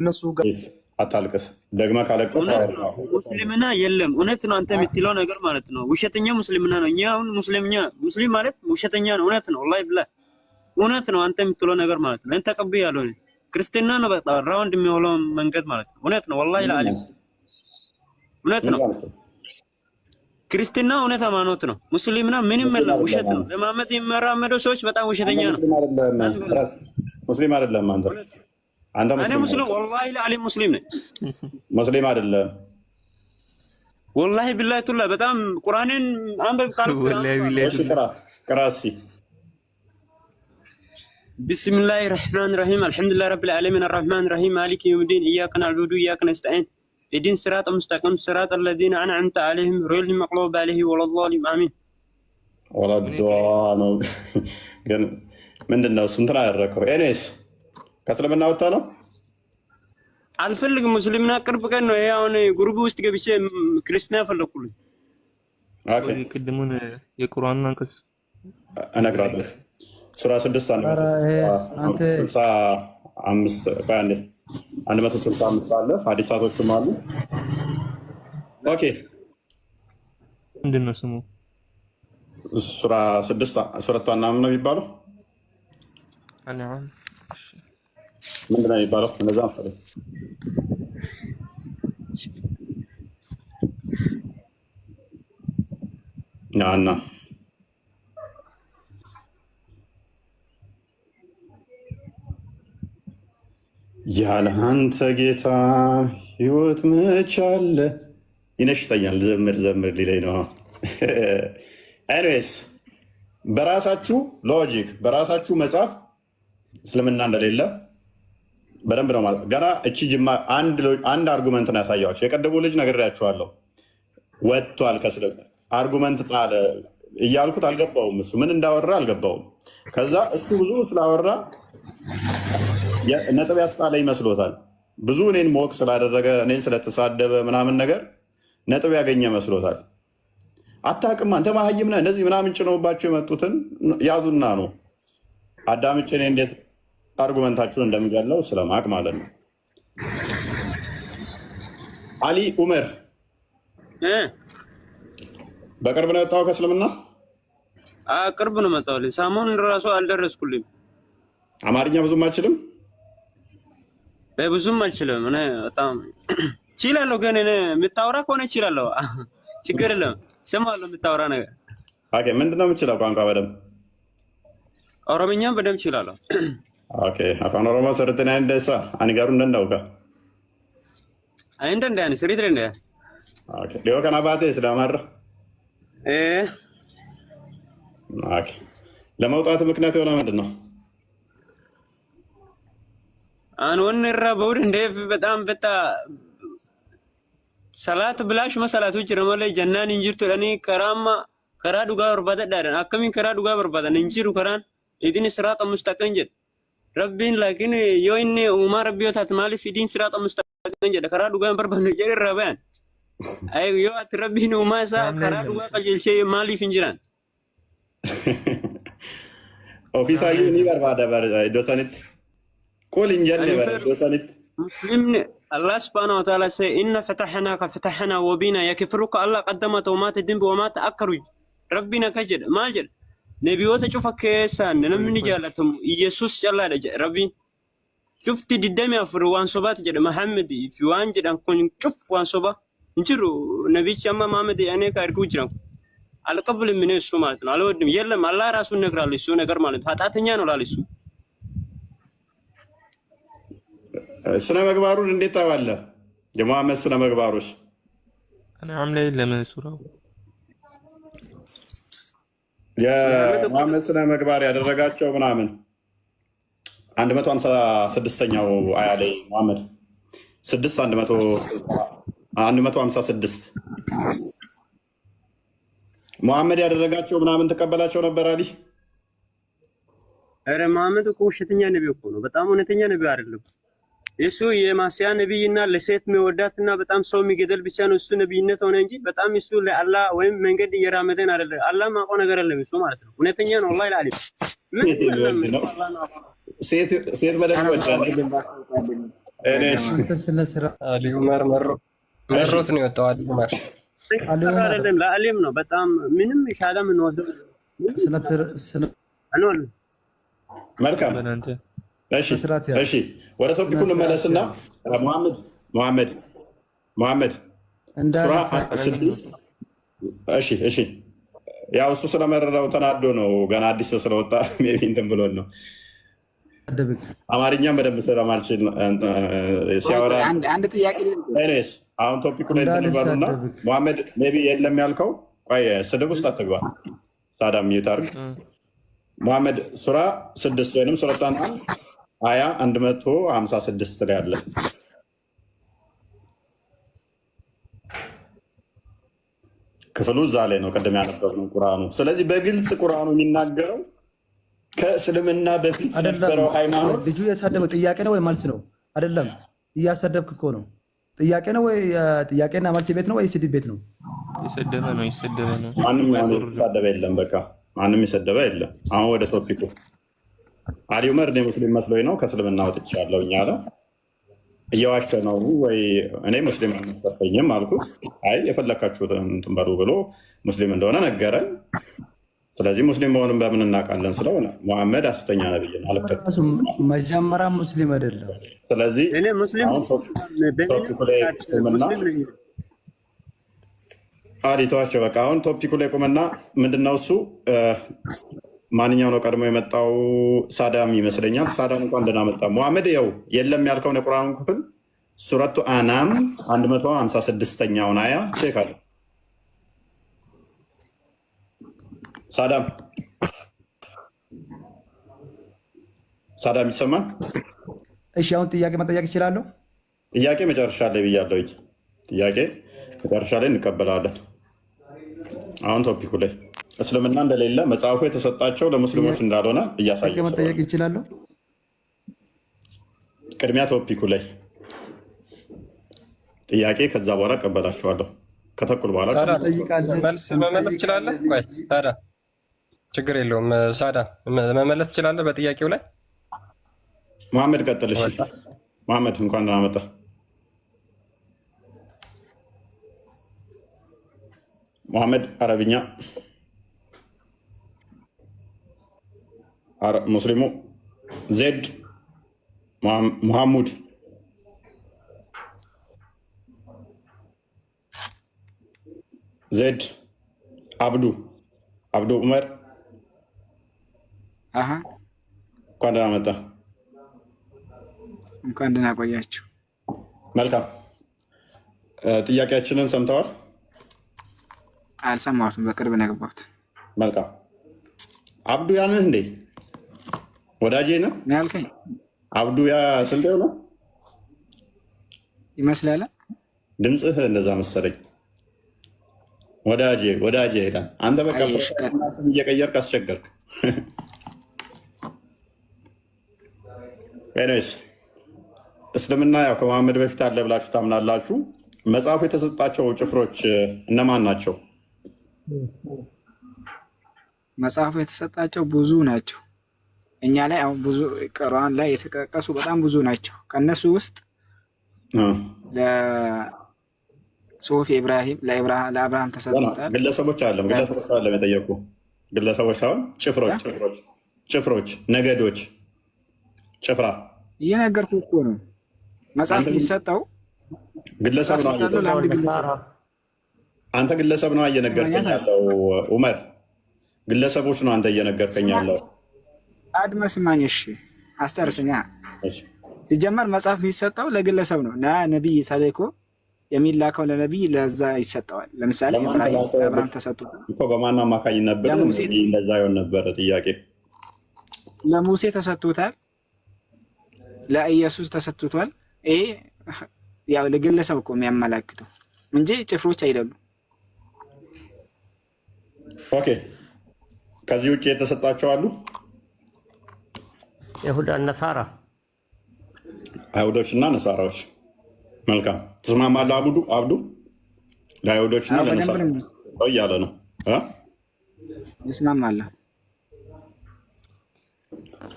እነሱ ጋር አታልቅስ ደግማ ካለቀስ ሙስሊምና የለም እውነት ነው አንተ የምትለው ነገር ማለት ነው። ውሸተኛ ሙስሊምና ነው። እኛ አሁን ሙስሊም ማለት ውሸተኛ ነው። እውነት ነው ወላሂ ብላ እውነት ነው አንተ የምትለው ነገር ማለት ነው። እንተ ተቀብያለሁ ክርስቲያና ነው በቃ ራውንድ የሚሆነው መንገድ ማለት ነው። እውነት ነው ወላሂ ለዓለም እውነት ነው። ክርስቲያና እውነት ሃይማኖት ነው። ሙስሊምና ምንም የለም ውሸት ነው። ለማመድ የሚራመደው ሰዎች በጣም ውሸተኛ ነው። ሙስሊም አይደለም አንተ እኔ ሙስሊም ወላሂ ለዓለም ሙስሊም ነኝ። ሙስሊም አይደለም ወላሂ ቢላሂ ቱላ በጣም ቁርአንን አንበብ ካልኩ ወላሂ ቢላሂ ቅራሲ بسم الله الرحمن الرحيم الحمد لله رب العالمين الرحمن الرحيم مالك يوم الدين إياك نعبد وإياك نستعين اهدنا الصراط المستقيم صراط الذين أنعمت عليهم غير المغضوب عليهم ولا الضالين آمين ولا الضالين ግን ምንድነው ስንትና ያደረከው ኤኔስ ከእስልምና ወጣ ነው አልፈልግም። ሙስሊምና ቅርብ ቀን ነው አሁን ግሩፕ ውስጥ ገብቼ ክርስቲያን ፈለኩልኝ። ኦኬ ቅድሙን የቁርአንን አንቀጽ እነግራለሁ። ሱራ 6 አንተ 65 ባንዴ 165 አለ ሐዲሳቶችም አሉ። ኦኬ ምንድነው ስሙ? ሱራ 6 ሱረቱ አናም ነው የሚባለው። አናም ምንድነው የሚባለው? እንደዛ ነው ናና ያለ አንተ ጌታ ህይወት መች አለ? ይነሽተኛል። ዘምር ሊለኝ ነው። ኤኒዌይስ በራሳችሁ ሎጂክ በራሳችሁ መጽሐፍ እስልምና እንደሌለ በደንብ ነው ማለት ገና እቺ ጅማ አንድ አርጉመንት ነው ያሳያችሁ። የቀደሙ ልጅ ነግሬያችኋለሁ። ወጥቷል ከእስልምና አርጉመንት ጣለ እያልኩት አልገባውም። እሱ ምን እንዳወራ አልገባውም። ከዛ እሱ ብዙ ስላወራ ነጥብ ያስጣለ ይመስሎታል። ብዙ እኔን ሞቅ ስላደረገ እኔን ስለተሳደበ ምናምን ነገር ነጥብ ያገኘ መስሎታል። አታውቅም አንተ መሀይም ነህ እንደዚህ ምናምን ጭነውባቸው የመጡትን ያዙና ነው አዳምጬ እኔ እንዴት አርጉመንታችሁን እንደሚገለው ስለማቅ ማለት ነው። አሊ ኡመር በቅርብ ነው የወጣው ከእስልምና? ቅርብ ነው መጣው። ሰሞኑን ራሱ አልደረስኩልኝም። አማርኛ ብዙም አልችልም። ብዙም አልችልም። እኔ በጣም እችላለሁ፣ ግን እኔ የምታወራ ከሆነ እችላለሁ። ችግር የለም። እሰማለሁ የምታወራ ነገር። ኦኬ ምንድነው የምችለው ቋንቋ? በደምብ ኦሮምኛም በደምብ እችላለሁ። ኦኬ አፋን ኦሮሞ ሰርተና እንደሳ አንጋሩ እንደንዳውካ አይንደ እንደያን ስሪት እንደ ኦኬ ሊዮ ከናባቴ ስለማር ኦኬ ለመውጣት ምክንያት የሆነ ምንድን ነው? አንወን ረበውድ እንደ በጣም በጣ ሰላት ብላሽ መሰላቶች ረመለ ጀናን እንጅርቱ ለኔ ከራማ ከራ ዱጋ ወርባዳ ዳረን አከሚን ከራ ዱጋ ወርባዳ እንጅሩ ከራን ኢዲን ስራጥ ሙስተቀን ጀድ ረቢን ላኪን የወይኔ ኡማ ረቢዮታት ማሊፍ ኢዲን ስራጥ ሙስተቀን ጀድ ከራ ዱጋ በርባን ጀሪ ረባን አይ የዋት ረቢን ኡማ ሳ ከራ ዱጋ ቀጀልሼ ማሊፍ እንጅራን ኦፊሳሊ ኒ በርባዳ ዶሳኒት قول إنجيل وسنت مسلم الله سبحانه وتعالى سي إن فتحنا وبينا يكفرك الله قدمت وما تدنب وما تأكرج ربنا كجد ما جد نبيوت شوفك كيسان نمن جالتهم يسوس جل ربي شفت الدم يفر وان صبات جد محمد في وان جد أنكون شوف وان صبا نجرو نبي شما محمد يعني كاركو جرام على قبل من السمات على ودم يلا الله رسول نقرأ لسه نقرأ مالت هاتاتني أنا ولا لسه ስነ ምግባሩን እንዴት ታዋለህ? የሙሐመድ ስነ ምግባሮች እኔ አምላይ ለመሱራው የሙሐመድ ስነ ምግባር ያደረጋቸው ምናምን 156ኛው አያ ላይ ሙሐመድ 156 ሙሐመድ ያደረጋቸው ምናምን ተቀበላቸው ነበር አሊ። ኧረ ሙሐመድ እኮ ውሸተኛ ነብይ እኮ ነው። በጣም እውነተኛ ነብይ አይደለም። እሱ የማስያ ነብይና ለሴት የሚወዳትና በጣም ሰው የሚገደል ብቻ ነው እሱ ነብይነት ሆነ እንጂ በጣም እሱ ለአላህ ወይም መንገድ እየራመደን አይደለም። አላህ ማቆ ነገር የለም እሱ ማለት ነው። እውነተኛ ነው ወላሂ ለአሊ ሴት በደንብ እኔስ አሊ ዑመር መሮት ነው የወጣው። አሊ ዑመር አይደለም ለአሊም ነው በጣም ምንም ይሻለ ምን ወደው መልካም። እሺ ወደ ቶፒኩ እንመለስና መሐመድ ሱራ 6 እሺ ያው እሱ ስለመረረው ተናዶ ነው። ገና አዲስ ሰው ስለወጣ ሜቢ እንትን ብሎን ነው። አማርኛም በደንብ ስለማልችል ሲያወራ አንድ ጥያቄ እኔስ አሁን ቶፒኩ ላይ እንባሉና መሐመድ ሜቢ የለም ያልከው ቆይ ስድብ ውስጥ አትግባ። ሳዳም ይታርክ መሐመድ ሱራ 6 ወይንም ሱረቱ አንዓም አያ 156 ላይ አለ። ክፍሉ እዛ ላይ ነው ቀደም ያነበብነው ቁርአኑ። ስለዚህ በግልጽ ቁርአኑ የሚናገረው ከእስልምና በፊት የነበረው ሃይማኖት። ልጁ የሳደበው ጥያቄ ነው ወይ መልስ ነው? አይደለም፣ እያሰደብክ እኮ ነው። ጥያቄ ነው ወይ ጥያቄና መልስ ቤት ነው ወይ ስድብ ቤት ነው? የሰደበ ነው። ማንም የሰደበ የለም። በቃ ማንም የሰደበ የለም። አሁን ወደ ቶፒኩ አሊ ዑመር እኔ ሙስሊም መስሎኝ ነው ከእስልምና ወጥቻለሁ እኛ አለ። እየዋሸ ነው ወይ እኔ ሙስሊም አልመሰለኝም አልኩት። አይ የፈለካችሁትን እንትን በሉ ብሎ ሙስሊም እንደሆነ ነገረን። ስለዚህ ሙስሊም መሆኑን በምን እናውቃለን? ስለሆነ መሐመድ ሐሰተኛ ነብይ ነው አልከተልም። መጀመሪያ ሙስሊም አይደለም። ስለዚህ እኔ ሙስሊም አሪቷቸው በቃ አሁን ቶፒኩ ላይ ቁምና ምንድነው እሱ ማንኛው ነው ቀድሞ የመጣው? ሳዳም ይመስለኛል። ሳዳም እንኳን ደህና መጣ። መሐመድ ያው የለም ያልከውን የቁርአኑን ክፍል ሱረቱ አናም 156ኛውን አያ ቼክ አለ። ሳዳም ይሰማል? እሺ አሁን ጥያቄ መጠየቅ ይችላለሁ? ጥያቄ መጨረሻ ላይ ብያለሁ። ጥያቄ መጨረሻ ላይ እንቀበላለን። አሁን ቶፒኩ ላይ እስልምና እንደሌለ መጽሐፉ የተሰጣቸው ለሙስሊሞች እንዳልሆነ እያሳየ መጠየቅ ይችላለሁ? ቅድሚያ ቶፒኩ ላይ ጥያቄ፣ ከዛ በኋላ እቀበላችኋለሁ። ከተኩል በኋላ መልስ መመለስ ትችላለህ። ሳዳ ችግር የለውም። ሳዳ መመለስ ትችላለህ በጥያቄው ላይ። መሐመድ ቀጥል። እሺ መሐመድ እንኳን ደህና መጣህ። መሐመድ አረብኛ ሙስሊሙ ዜድ ሙሐሙድ ዜድ አብዱ ዑመር እንኳን ደህና መጣህ። እንኳን ደህና ቆያችሁ። መልካም ጥያቄያችንን ሰምተዋል? አልሰማሁትም፣ በቅርብ ነው የገባሁት። መልካም አብዱ ያንህ እንዴ ወዳጄ ነው ያልከኝ? አብዱ ያ ስልጤው ነው ይመስላል። ድምፅህ እንደዛ መሰለኝ። ወዳጄ ይላል። አንተ በቃ ስም እየቀየርክ አስቸገርክ። ኤኒዌይስ እስልምና ያው ከመሐመድ በፊት አለ ብላችሁ ታምናላችሁ። መጽሐፉ የተሰጣቸው ጭፍሮች እነማን ናቸው? መጽሐፉ የተሰጣቸው ብዙ ናቸው። እኛ ላይ አሁን ብዙ ቁርአን ላይ የተጠቀሱ በጣም ብዙ ናቸው። ከነሱ ውስጥ ለሶፊ ኢብራሂም ለአብርሃም ተሰጥቷል። ግለሰቦች አለ የጠየቁ ግለሰቦች ሳይሆን ጭፍሮች፣ ነገዶች፣ ጭፍራ እየነገርኩ እኮ ነው። መጽሐፍ የሚሰጠው ግለሰብ ነው። አንተ ግለሰብ ነው እየነገርከኝ ያለው ዑመር፣ ግለሰቦች ነው አንተ እየነገርከኝ ያለው። አድመ ስማኝ እሺ፣ አስጨርስኛ። ሲጀመር መጽሐፍ የሚሰጠው ለግለሰብ ነው እና ነቢይ ተልኮ የሚላከው ለነቢይ ለዛ ይሰጠዋል። ለምሳሌ አብርሃም ተሰጥቶታል እኮ በማን አማካኝነት ነበር? እንደዛ ይሆን ነበረ ጥያቄ። ለሙሴ ተሰጥቶታል፣ ለኢየሱስ ተሰጥቶታል። ይሄ ያው ለግለሰብ እኮ የሚያመላክተው እንጂ ጭፍሮች አይደሉም። ኦኬ፣ ከዚህ ውጭ የተሰጣቸው አሉ? ይሁዳ ነሳራ፣ አይሁዶች እና ነሳራዎች። መልካም ተስማማለህ? አብዱ ለአይሁዶች እና ለነሳራ እያለ ነው። ይስማማለህ?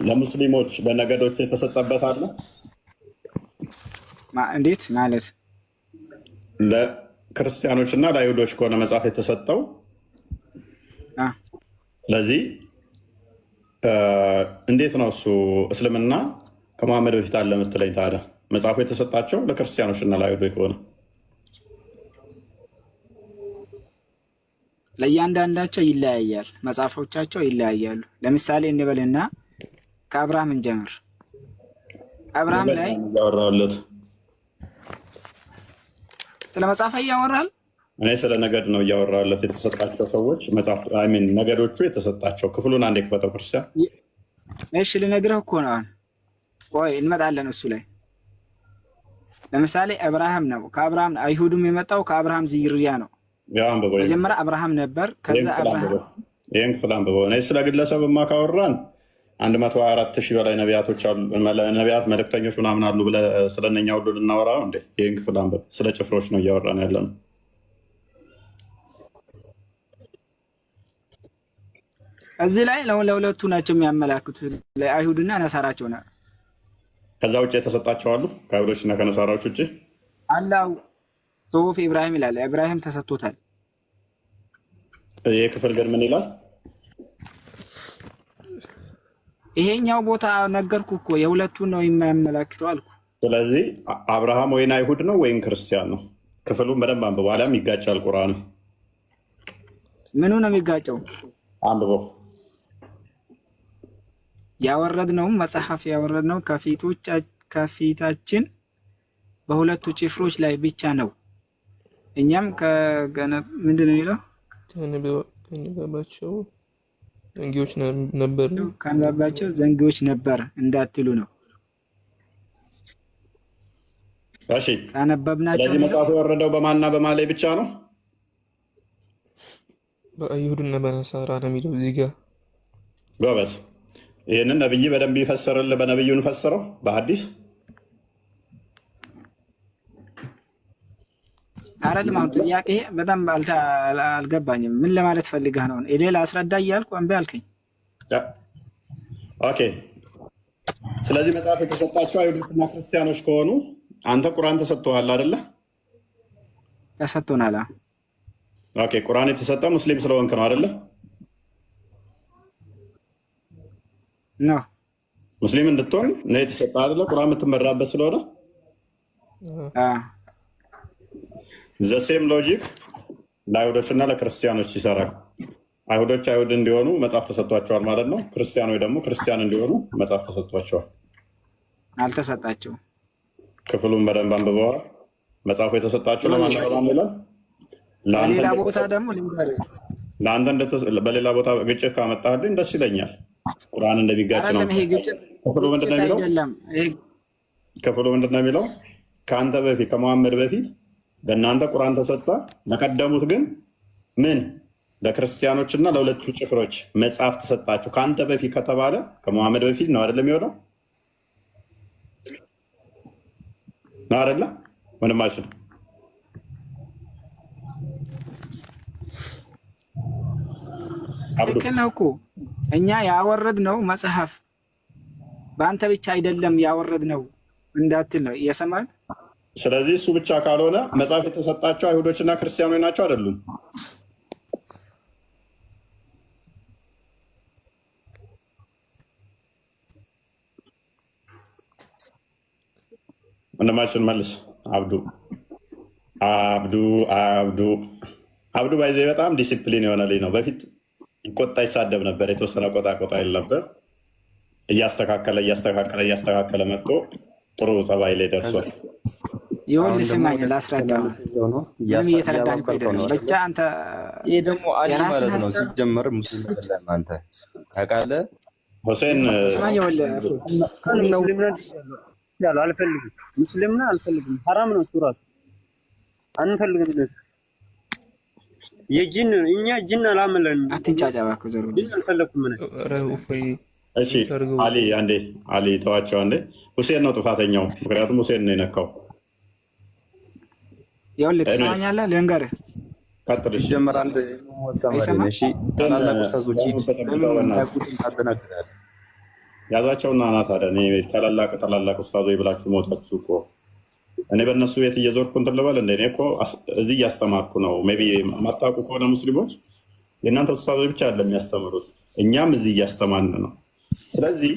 ለሙስሊሞች በነገዶች የተሰጠበት አለ? እንዴት ማለት? ለክርስቲያኖችና ለአይሁዶች ከሆነ መጽሐፍ የተሰጠው ስለዚህ እንዴት ነው እሱ እስልምና ከመሐመድ በፊት አለ የምትለኝ? ታዲያ መጽሐፉ የተሰጣቸው ለክርስቲያኖችና ለአይሁዶች ከሆነ ለእያንዳንዳቸው ይለያያል፣ መጽሐፎቻቸው ይለያያሉ። ለምሳሌ እንበልና ከአብርሃም እንጀምር። አብርሃም ላይ እያወራሁለት ስለ መጽሐፍ እያወራል። እኔ ስለ ነገድ ነው እያወራሁለት። የተሰጣቸው ሰዎች መጽሐፍ ነገዶቹ የተሰጣቸው ክፍሉን አንዴ ክፈተው ክርስቲያን። እሺ ልነግርህ እኮ ነው። አሁን ቆይ እንመጣለን እሱ ላይ። ለምሳሌ አብርሃም ነው። ከአብርሃም አይሁድም የመጣው ከአብርሃም ዝርያ ነው። መጀመሪያ አብርሃም ነበር። ከዛ አብርሃም ይሄን ክፍል አንብበው። እኔ ስለ ግለሰብማ ካወራን 124,000 በላይ ነቢያቶች አሉ፣ ነቢያት መልእክተኞች ምናምን አሉ ብለህ ስለነኛ ሁሉ ልናወራ ነው እንዴ? ይህን ክፍል አንብብ። ስለ ጭፍሮች ነው እያወራን ያለ ነው። እዚህ ላይ ለሁለቱ ናቸው የሚያመላክቱት፣ ለአይሁድና ነሳራቸው ነው። ከዛ ውጭ የተሰጣቸው አሉ? ከአይሁዶችና ከነሳራዎች ውጭ አላው ሶፍ ኢብራሂም ይላል። ኢብራሂም ተሰጥቶታል። ይህ ክፍል ግን ምን ይላል? ይሄኛው ቦታ ነገርኩ እኮ የሁለቱን ነው የሚያመላክተው አልኩ። ስለዚህ አብርሃም ወይን አይሁድ ነው ወይም ክርስቲያን ነው? ክፍሉን በደንብ አንብበው፣ አሊያም ይጋጫል ቁርአኑ። ምኑ ነው የሚጋጨው? አንብበው። ያወረድነው መጽሐፍ ያወረድነው ከፊታችን በሁለቱ ጭፍሮች ላይ ብቻ ነው። እኛም ምንድን ነው የሚለው? ከነባባቸው ዘንጊዎች ነበር፣ ከነባባቸው ዘንጊዎች ነበር እንዳትሉ ነው። እሺ ካነበብናቸው ስለዚህ መጽሐፉ የወረደው በማንና በማን ላይ ብቻ ነው? በአይሁድና በነሳራ ነው የሚለው እዚህ ጋር። ጎበዝ። ይህንን ነብይ በደንብ ይፈስርልህ። በነብዩ እንፈስረው በሐዲስ አይደለም። አሁን ጥያቄ በጣም አልገባኝም። ምን ለማለት ፈልገህ ነው? ሌላ አስረዳ እያልኩ እምቢ አልከኝ። ኦኬ። ስለዚህ መጽሐፍ የተሰጣቸው አይሁዶችና ክርስቲያኖች ከሆኑ አንተ ቁርአን ተሰጥቶሃል አይደለ? ተሰጥቶናል። ኦኬ። ቁርአን የተሰጠ ሙስሊም ስለሆንክ ነው አይደለ? ነው ሙስሊም እንድትሆን ነው የተሰጠ አይደለ? ቁርአን የምትመራበት ስለሆነ ዘሴም ሎጂክ ለአይሁዶችና ለክርስቲያኖች ይሰራል። አይሁዶች አይሁድ እንዲሆኑ መጽሐፍ ተሰጥቷቸዋል ማለት ነው። ክርስቲያኖች ደግሞ ክርስቲያን እንዲሆኑ መጽሐፍ ተሰጥቷቸዋል። አልተሰጣቸውም። ክፍሉን በደንብ አንብበዋል። መጽሐፉ የተሰጣቸው ለማን ይላል? በሌላ ቦታ ደግሞ ለአንተ በሌላ ቦታ ግጭት ካመጣህልኝ ደስ ይለኛል። ቁርአን እንደሚጋጭ ነው። ክፍሉ ምንድን ነው የሚለው? ከአንተ በፊት ከመሐመድ በፊት ለእናንተ ቁርአን ተሰጠ፣ ለቀደሙት ግን ምን ለክርስቲያኖችና ለሁለቱ ጭፍሮች መጽሐፍ ተሰጣቸው። ከአንተ በፊት ከተባለ ከመሐመድ በፊት ነው አይደለም የሚሆነው? ነው አይደለ? ወንድማችን ትክክል ነው እኮ። እኛ ያወረድነው መጽሐፍ በአንተ ብቻ አይደለም ያወረድነው እንዳትል ነው እየሰማን። ስለዚህ እሱ ብቻ ካልሆነ መጽሐፍ የተሰጣቸው አይሁዶችና ክርስቲያኖች ናቸው አይደሉም? ወንድማችን መልስ። አብዱ ባይዘ በጣም ዲሲፕሊን የሆነ ልጅ ነው። በፊት ይቆጣ ይሳደብ ነበር። የተወሰነ ቆጣ ይል ነበር። እያስተካከለ መጥቶ ጥሩ ጸባይ ላይ ደርሷል። ይኸውልህ ስማኝ ላስረዳ። ምንም እየተረዳን እኮ አይደለም። ብቻ አንተ ይሄ ደግሞ አሊ ማለት ነው ሲጀመር ሙስሊም አይደለም። አንተ ታውቃለህ ሁሴን አልፈልግም፣ ሙስሊምና አልፈልግም። ሐራም ነው ሱራት አንፈልግም። የጂን እኛ ጂን አላመለንም። አትንጫጫ እባክህ ዘሩ ጂን አልፈለኩም። እሺ አሊ አንዴ አሊ ተዋቸው አንዴ። ሁሴን ነው ጥፋተኛው፣ ምክንያቱም ሁሴን ነው የነካው። ይኸውልህ ትሰማኛለህ? ልንገርህ ቀጥል። እሺ ጀመር አንድ ታላላቅ ኡስታዞች ያዛቸውና አናት አለ። ታላላቅ ኡስታዞች ብላችሁ ሞታችሁ እኮ እኔ በእነሱ ቤት እየዞርኩ እንትን ልበል እንደ እኔ እኮ እዚህ እያስተማርኩ ነው። ሜይ ቢ የማታውቁ ከሆነ ሙስሊሞች የእናንተ ኡስታዞች ብቻ አይደለም የሚያስተምሩት፣ እኛም እዚህ እያስተማርን ነው። ስለዚህ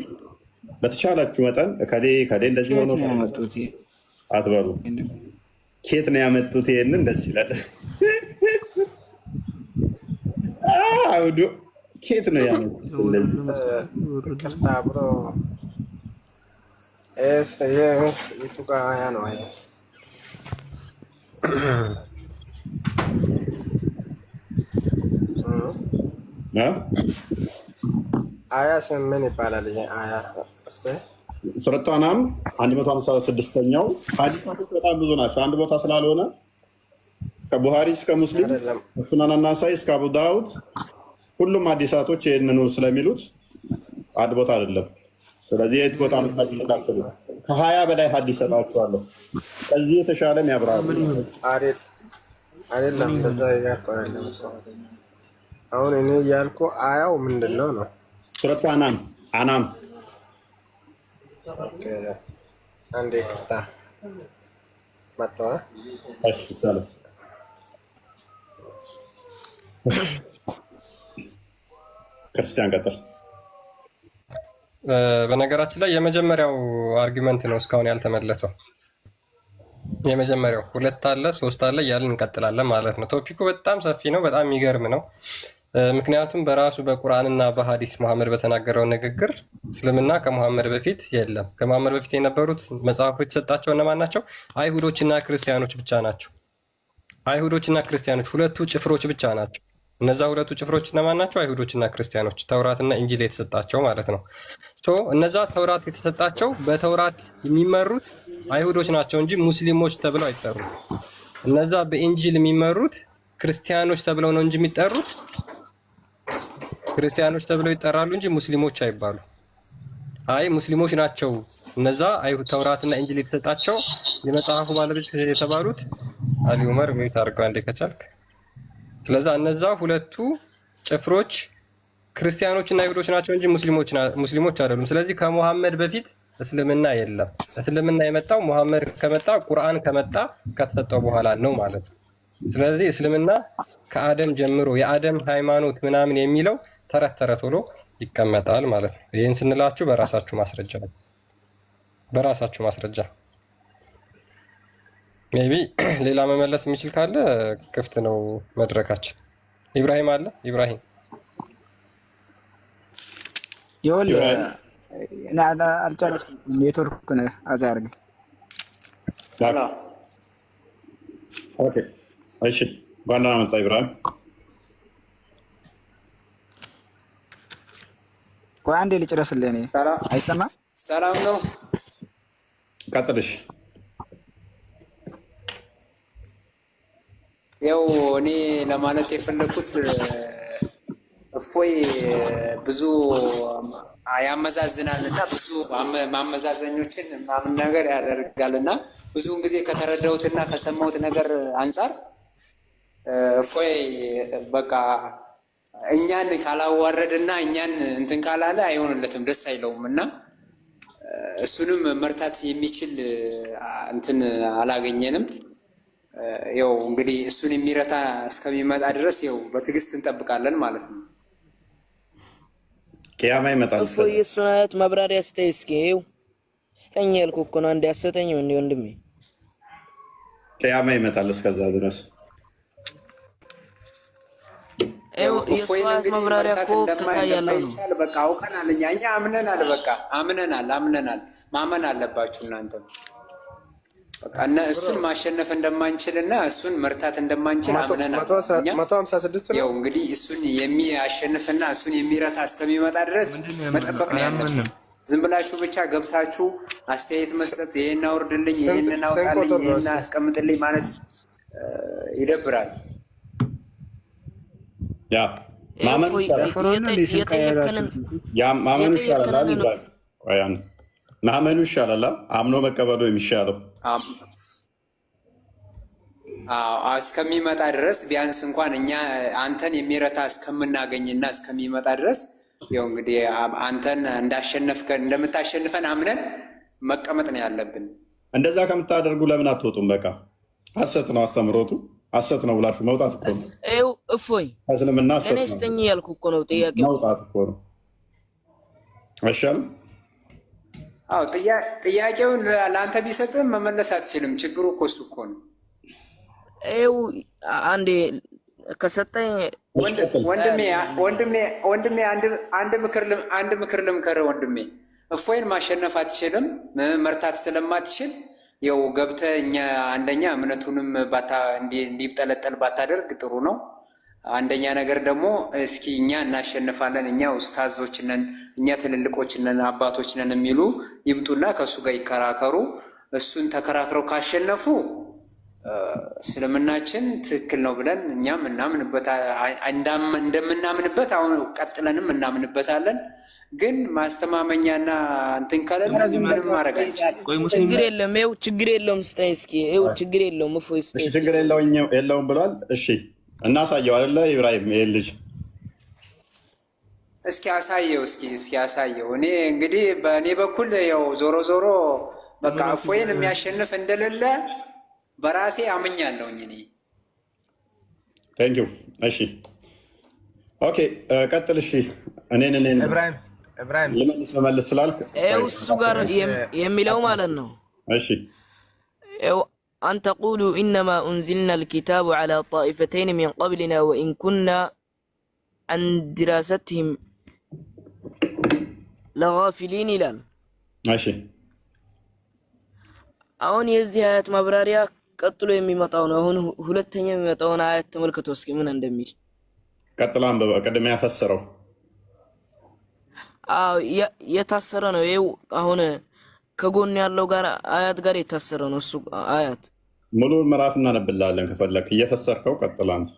በተቻላችሁ መጠን ከሌ እንደዚህ ሆኖ አትበሉ። ኬት ነው ያመጡት? ይሄንን ደስ ይላል። አውዱ ኬት ነው ያመጡት? እንደዚህ ቅርታ ብሮ የቱ ጋ አያ ነው? አያ ምን ይባላል? አያ ሱረቱ አናም 156ኛው ሐዲሶች በጣም ብዙ ናቸው። አንድ ቦታ ስላልሆነ ከቡሃሪ እስከ ሙስሊም ሱናን ናሳኢ እስከ አቡ ዳውድ ሁሉም ሐዲሳቶች ይህንኑ ስለሚሉት አንድ ቦታ አይደለም። ስለዚህ የት ቦታ መጣችሁ ተካተሉ። ከ20 በላይ ሐዲስ ሰጣችኋለሁ። ከዚህ የተሻለም ያብራሩ አይደለም። እንደዛ ያልኩ አይደለም። አሁን እኔ ያልኩ አያው ምንድነው ነው? ሱረቱ አናም አንዴ ቅርታ መጣ። እሺ ሰላም ክርስቲያን ቀጥል። በነገራችን ላይ የመጀመሪያው አርጊመንት ነው እስካሁን ያልተመለሰው። የመጀመሪያው 2 አለ 3 አለ እያልን እንቀጥላለን ማለት ነው። ቶፒኩ በጣም ሰፊ ነው፣ በጣም የሚገርም ነው። ምክንያቱም በራሱ በቁርአንና በሐዲስ መሐመድ በተናገረው ንግግር እስልምና ከመሐመድ በፊት የለም። ከመሐመድ በፊት የነበሩት መጽሐፎች የተሰጣቸው እነማን ናቸው? አይሁዶችና ክርስቲያኖች ብቻ ናቸው። አይሁዶችና ክርስቲያኖች ሁለቱ ጭፍሮች ብቻ ናቸው። እነዛ ሁለቱ ጭፍሮች እነማን ናቸው? አይሁዶችና ክርስቲያኖች፣ ተውራትና ኢንጂል የተሰጣቸው ማለት ነው። እነዛ ተውራት የተሰጣቸው በተውራት የሚመሩት አይሁዶች ናቸው እንጂ ሙስሊሞች ተብለው አይጠሩም። እነዛ በኢንጂል የሚመሩት ክርስቲያኖች ተብለው ነው እንጂ የሚጠሩት ክርስቲያኖች ተብለው ይጠራሉ እንጂ ሙስሊሞች አይባሉ። አይ ሙስሊሞች ናቸው እነዛ አይሁድ ተውራትና ኢንጂል የተሰጣቸው የመጽሐፉ ባለቤት የተባሉት አሊ ዑመር ሚዩት አድርገው አንዴ ከቻልክ። ስለዚህ እነዛ ሁለቱ ጭፍሮች ክርስቲያኖችና አይሁዶች ናቸው እንጂ ሙስሊሞች አይደሉም። ስለዚህ ከሙሐመድ በፊት እስልምና የለም። እስልምና የመጣው ሙሐመድ ከመጣ ቁርአን ከመጣ ከተሰጠው በኋላ ነው ማለት ነው። ስለዚህ እስልምና ከአደም ጀምሮ የአደም ሃይማኖት ምናምን የሚለው ተረት ተረት ሆኖ ይቀመጣል ማለት ነው። ይህን ስንላችሁ በራሳችሁ ማስረጃ ነው። በራሳችሁ ማስረጃ ሜይ ቢ ሌላ መመለስ የሚችል ካለ ክፍት ነው መድረካችን። ኢብራሂም አለ? ኢብራሂም አልጨረስኩም። ኔትወርክ አዛ ያርግ። ኦኬ እሺ፣ ባንዳ መጣ ኢብራሂም። ቆይ አንዴ ልጨርስልህ። እኔ አይሰማም? ሰላም ነው። ቀጥልሽ። ያው እኔ ለማለት የፈለኩት እፎይ ብዙ ያመዛዝናልና ብዙ ማመዛዘኞችን ምናምን ነገር ያደርጋልና ብዙውን ጊዜ ከተረዳሁትና ከሰማሁት ነገር አንጻር እፎይ በቃ እኛን ካላዋረድና እኛን እንትን ካላለ አይሆንለትም፣ ደስ አይለውም እና እሱንም መርታት የሚችል እንትን አላገኘንም። ያው እንግዲህ እሱን የሚረታ እስከሚመጣ ድረስ ያው በትዕግስት እንጠብቃለን ማለት ነው። ቂያማ ይመጣል። እፎይ የእሱን አያት ማብራሪያ ስጠኝ እስኪ። ይኸው ስጠኝ ያልኩህ እኮ ነው። አንዴ አሰጠኝም እንዴ ወንድሜ? ቂያማ ይመጣል። እስከዛ ድረስ እፎይን እንግዲህ መርታት እንደማይቻል በቃ አውቀናል። እኛ አምነናል። በቃ አምነናል። ማመን አለባችሁ እናንተም። በቃ እና እሱን ማሸነፍ እንደማንችልና እሱን መርታት እንደማንችል አምነናል። 156 ያው እንግዲህ እሱን የሚያሸንፍና እሱን የሚረታ እስከሚመጣ ድረስ መጠበቅ ነው ያለብን። ዝም ብላችሁ ብቻ ገብታችሁ አስተያየት መስጠት፣ ይሄን አውርድልኝ፣ ይሄን አውጣልኝ፣ ይሄን አስቀምጥልኝ ማለት ይደብራል። ያ ማመን ይሻላል። ማመኑ ይሻላል። አምኖ መቀበሉ የሚሻለው እስከሚመጣ ድረስ ቢያንስ እንኳን እኛ አንተን የሚረታ እስከምናገኝና እስከሚመጣ ድረስ ያው እንግዲህ አንተን እንደምታሸንፈን አምነን መቀመጥ ነው ያለብን። እንደዛ ከምታደርጉ ለምን አትወጡም? በቃ ሐሰት ነው አስተምሮቱ፣ ሐሰት ነው ብላችሁ መውጣት እኮ ነው። እፎይ እስልምና እኔ ሐሰት ስጠኝ ነው ያልኩ እኮ ነው ጥያቄው። መውጣት እኮ ነው። አይሻልም? አዎ ጥያቄውን ለአንተ ቢሰጥም መመለስ አትችልም። ችግሩ እኮ እሱ እኮ ነው። አንዴ ከሰጠኝ ወንድሜ አንድ ምክር ልምከርህ ወንድሜ። እፎይን ማሸነፍ አትችልም፣ መርታት ስለማትችል ያው ገብተህ እኛ አንደኛ እምነቱንም እንዲጠለጠል ባታደርግ ጥሩ ነው። አንደኛ ነገር ደግሞ እስኪ እኛ እናሸንፋለን፣ እኛ ኡስታዞች ነን፣ እኛ ትልልቆች ነን፣ አባቶች ነን የሚሉ ይምጡና ከእሱ ጋር ይከራከሩ። እሱን ተከራክረው ካሸነፉ እስልምናችን ትክክል ነው ብለን እኛም እንደምናምንበት አሁን ቀጥለንም እናምንበታለን። ግን ማስተማመኛና እንትን ከሌለ ምንም ማድረግ ችግር የለም። ይኸው ችግር የለውም። ስጠኝ እስኪ። ይኸው ችግር የለውም። እፎይ ስጠኝ። ችግር የለውም ብሏል። እሺ እናሳየው አይደለ ኢብራሂም? ይሄ ልጅ እስኪ አሳየው፣ እስኪ አሳየው። እኔ እንግዲህ በእኔ በኩል ያው ዞሮ ዞሮ በቃ እፎይን የሚያሸንፍ እንደሌለ በራሴ አምኛለሁኝ እኔ። ቴንክ ዩ። እሺ ኦኬ ቀጥል። እሺ እኔን ኢብራሂም ልመልስ ስላልክ እሱ ጋር የሚለው ማለት ነው። እሺ أن تقولوا إنما أنزلنا الكتاب على طائفتين من قبلنا وإن كنا عن دراستهم لغافلين ይላል። እሺ አሁን የዚህ አያት ማብራሪያ ቀጥሎ የሚመጣው ነው። አሁን ሁለተኛ የሚመጣውን አያት ተመልከቱ እስኪ ምን እንደሚል። ቀጥላ አንበባ ቀድሜ ያፈሰረው የታሰረ ነው። ይኸው አሁን ከጎን ያለው ጋር አያት ጋር የታሰረ ነው እሱ አያት። ሙሉውን ምዕራፍ እናነብልሃለን ከፈለክ እየፈሰርከው ቀጥላ አንተ።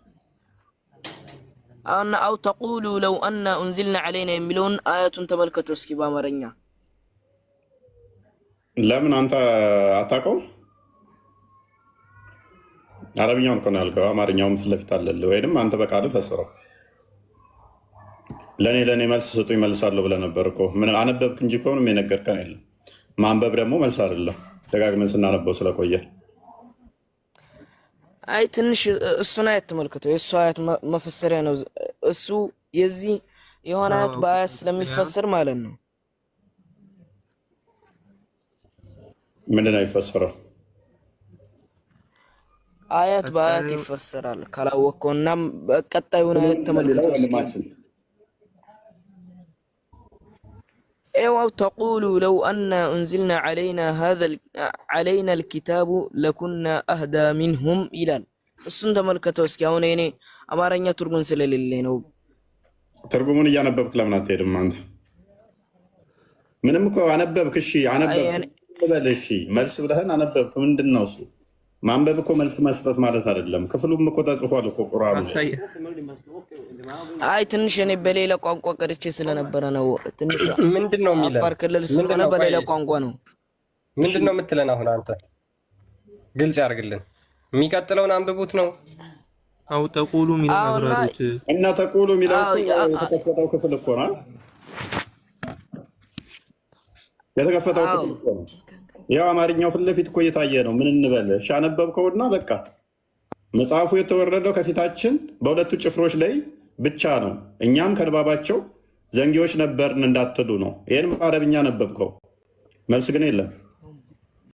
أو تقولوا لو أن أنزلنا علينا የሚለውን አያቱን ተመልከቱ እስኪ በአማርኛ። ለምን አንተ አታውቀውም? አረብኛውን እኮ ነው ያልከው፣ አማርኛውም ፊት ለፊት አለልህ። ወይንም አንተ በቃልህ ፈስረው። ለእኔ መልስ ስጡ ይመልሳለሁ ብለህ ነበር እኮ። ምን አነበብክ እንጂ ከሆነ የነገርከን የለም። ማንበብ ደግሞ መልስ አይደለም፣ ደጋግመን ስናነበው ስለቆየ። አይ ትንሽ እሱን አያት ተመልከተው። የእሱ አያት መፈሰሪያ ነው እሱ። የዚህ የሆነ አያት በአያት ስለሚፈሰር ማለት ነው። ምንድን ነው የሚፈሰረው? አያት በአያት ይፈሰራል ካላወቅከው። እናም ቀጣዩን አያት ተመልከተው እስኪ። أو تقولوا لو أن أنزلنا علينا الكتاب لكنا أهدى منهم إلى እሱን ተመልከተው እስኪ። አሁን እኔ አማርኛ ትርጉም ስለሌለኝ ነው። ትርጉሙን እያነበብክ ለምን አትሄድም አንተ? ምንም እኮ አነበብክ። እሺ አነበብክ በል። እሺ መልስ ብለህን አነበብክ። ምንድን ነው እሱ? ማንበብ እኮ መልስ መስጠት ማለት አይደለም። ክፍሉም እኮ ተጽፏል እኮ ቁርአኑ። አይ ትንሽ እኔ በሌላ ቋንቋ ቀርቼ ስለነበረ ነው። ትንሽ ምንድን ነው የሚለው? አፋር ክልል ስለሆነ በሌላ ቋንቋ ነው። ምንድን ነው የምትለን አሁን አንተ? ግልጽ ያርግልን። የሚቀጥለውን አንብቡት ነው። አው ተቁሉ ሚለው አብራሩት እና ተቁሉ ሚለው የተከፈተው ክፍል እኮ ነው። የተከፈተው ክፍል እኮ ነው። ያው አማርኛው ፊት ለፊት እኮ እየታየ ነው። ምን እንበል? እሺ አነበብከውና በቃ። መጽሐፉ የተወረደው ከፊታችን በሁለቱ ጭፍሮች ላይ ብቻ ነው። እኛም ከንባባቸው ዘንጊዎች ነበርን እንዳትሉ ነው። ይህን በአረብኛ ነበብከው፣ መልስ ግን የለም።